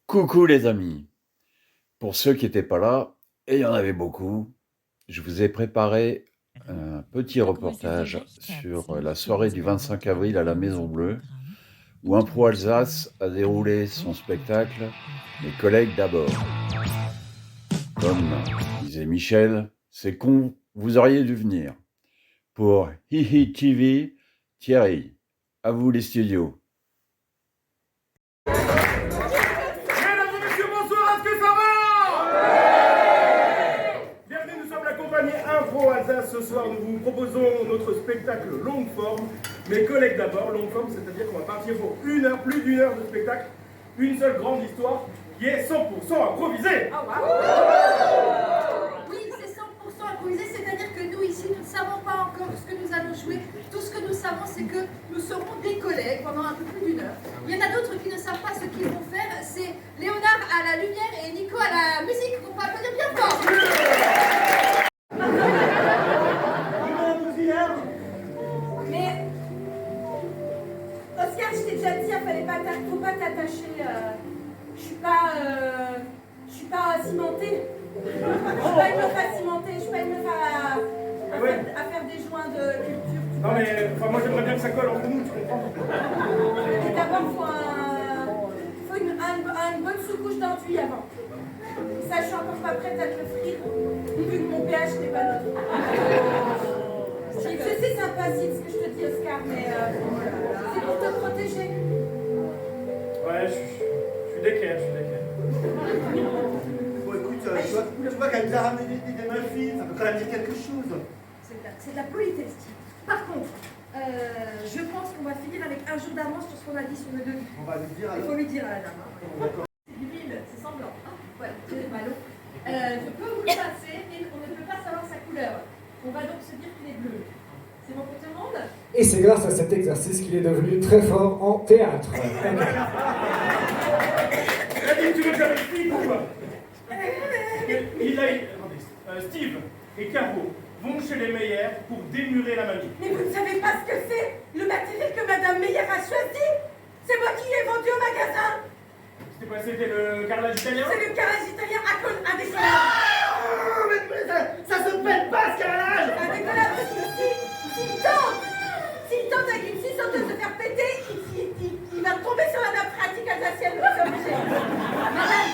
Coucou les amis. Pour ceux qui n'étaient pas là, et il y en avait beaucoup, je vous ai préparé un petit reportage sur la soirée du 25 avril à la Maison Bleue, où Impro Alsace a déroulé son spectacle Mes collègues d'abord. Comme disait Michel, c'est con, vous auriez dû venir. Pour Hihi TV, Thierry, à vous les studios. Mesdames et messieurs, bonsoir, est-ce que ça va? Bienvenue, nous sommes la compagnie Impro Alsace. Ce soir, nous vous proposons notre spectacle longue forme. Mes collègues d'abord, longue forme, c'est-à-dire qu'on va partir pour une heure, plus d'une heure de spectacle. Une seule grande histoire qui est 100% improvisée. Oui, c'est 100% improvisé, c'est-à-dire que nous ici, nous ne savons pas encore ce que nous allons jouer. Tout ce que nous savons, c'est que nous serons des collègues pendant un peu plus d'une heure. Il y en a d'autres qui ne savent pas ce qu'ils vont faire. C'est Léonard à la lumière et Nico à la musique qu'on peut applaudir bien fort. Mais Oscar, je t'ai déjà dit, faut pas t'attacher. Je suis pas cimentée. Je suis pas une meuf à cimenter. Je suis pas une meuf à faire des joints de culture. Non mais, enfin, moi j'aimerais bien que ça colle entre nous, tu comprends? Et d'abord, faut une bonne sous-couche d'enduit avant. Ça, je suis encore pas prête à te l'offrir, vu que mon pH n'est pas neutre. Je sais, c'est sympathique ce que je te dis, Oscar, mais c'est pour te protéger. Ouais, je suis d'équerre, Bon, écoute, tu vois qu'elle nous a ramené des muffins, ça peut quand même dire quelque chose. C'est de la politesse. Par contre, je pense qu'on va finir avec un jour d'avance sur ce qu'on a dit sur le devis. On va lui dire Il alors. faut lui dire à la dame. Hein. D'accord. C'est du vide, c'est semblant. Voilà, c'est des ballons. Je peux vous le passer, mais on ne peut pas savoir sa couleur. On va donc se dire qu'il est bleu. C'est bon pour tout le monde? Et c'est grâce à cet exercice qu'il est devenu très fort en théâtre. Nadine, tu veux que j'explique ou quoi? Steve et Caro vont chez les Meyer pour démurer la mamie. Mais vous ne savez pas ce que c'est? Le matériel que Madame Meyer a choisi? C'est moi qui l'ai vendu au magasin. C'était le carrelage italien? C'est le carrelage italien à décollage. Mais ça se pète pas ce carrelage. Un décollage, s'il tente avec une scie sauteuse de faire péter, il va tomber sur la nappe pratique alsacienne. C'est obligé. Madame.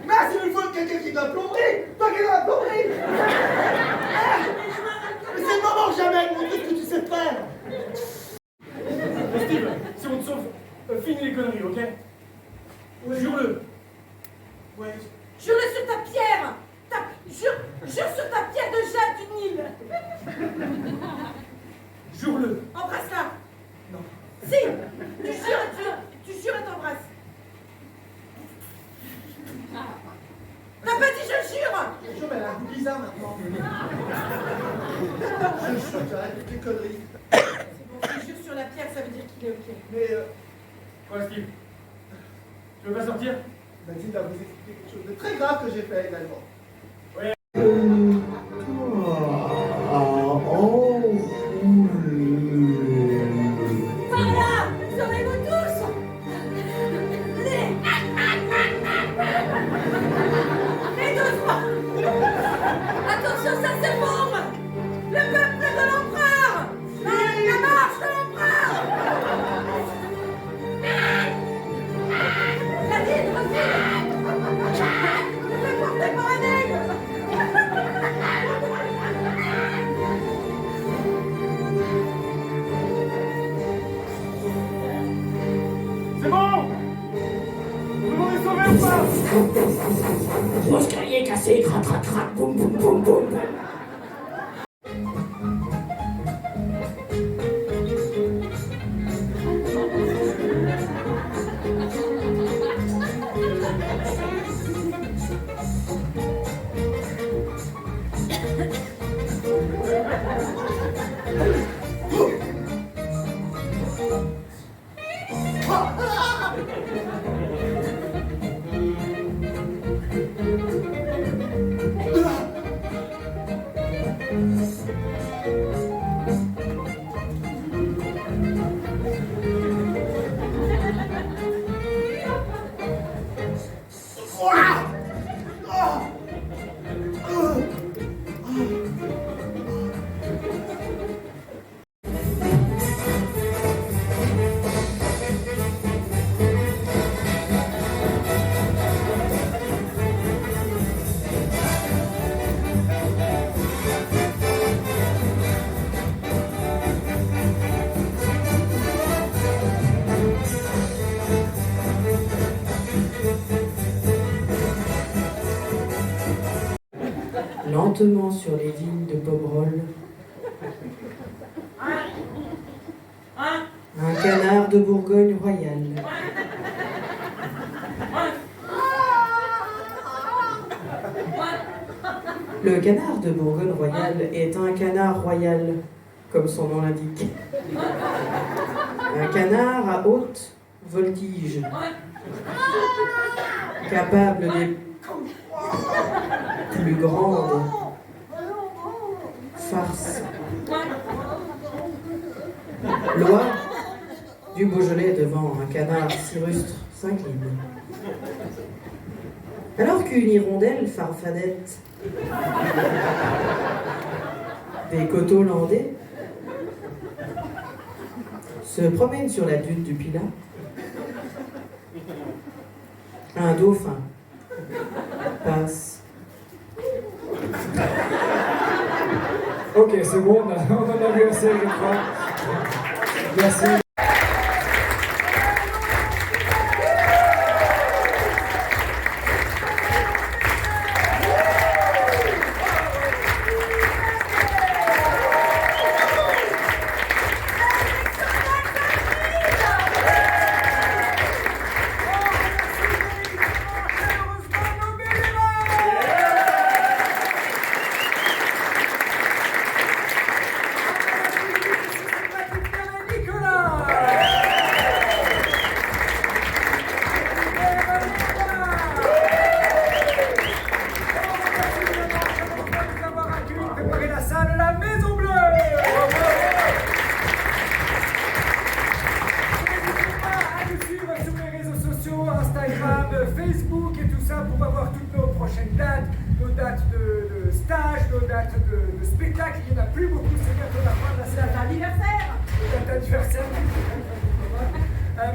Mais il nous faut quelqu'un qui doit plomberie. Toi qui dois plomberie. Mais c'est le moment que j'amène, mon Dieu, ce que tu sais faire. Steve, si on te sauve, finis les conneries, ok? Jure-le. Ouais. Jure-le sur ta pierre. Jure sur ta pierre de jade du Nil. Jure-le. Embrasse-la. Non. Si. Tu jures et t'embrasses. T'as pas dit je jure. Je jure, mais elle a un goût bizarre maintenant. Je jure, j'arrête toutes les conneries. C'est bon, si jure sur la pierre, ça veut dire qu'il est ok. Mais, Quoi, Steve? Tu veux pas sortir? Nadine va vous expliquer quelque chose de très grave que j'ai fait également. Par là, sauvez-vous tous. Les deux fois. Attention, ça se forme. Le peuple de l'empereur. La marche de l'empereur. Nadine, refile. Je me fais porter par un aigle. C'est bon? Tout le monde est sauvé ou pas? L'escalier cassé, crac, crac, crac, boum, boum, boum, boum. Lentement sur les vignes de Pomerol, un canard de Bourgogne royale. Le canard de Bourgogne royale est un canard royal, comme son nom l'indique. Un canard à haute voltige, capable des plus grandes farces. Loi du Beaujolais devant un canard si rustre s'incline. Alors qu'une hirondelle farfadette des coteaux landais se promène sur la dune du Pilat, un dauphin passe. Ok, c'est bon, on en a vu assez, je crois. Merci. Facebook et tout ça pour avoir toutes nos prochaines dates, nos dates de stage, nos dates de spectacle. Il n'y en a plus beaucoup, c'est bientôt la fin de la salle. Date anniversaire. Date anniversaire.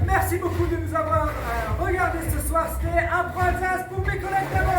Merci beaucoup de nous avoir regardé ce soir. C'était un point pour mes collègues d'abord.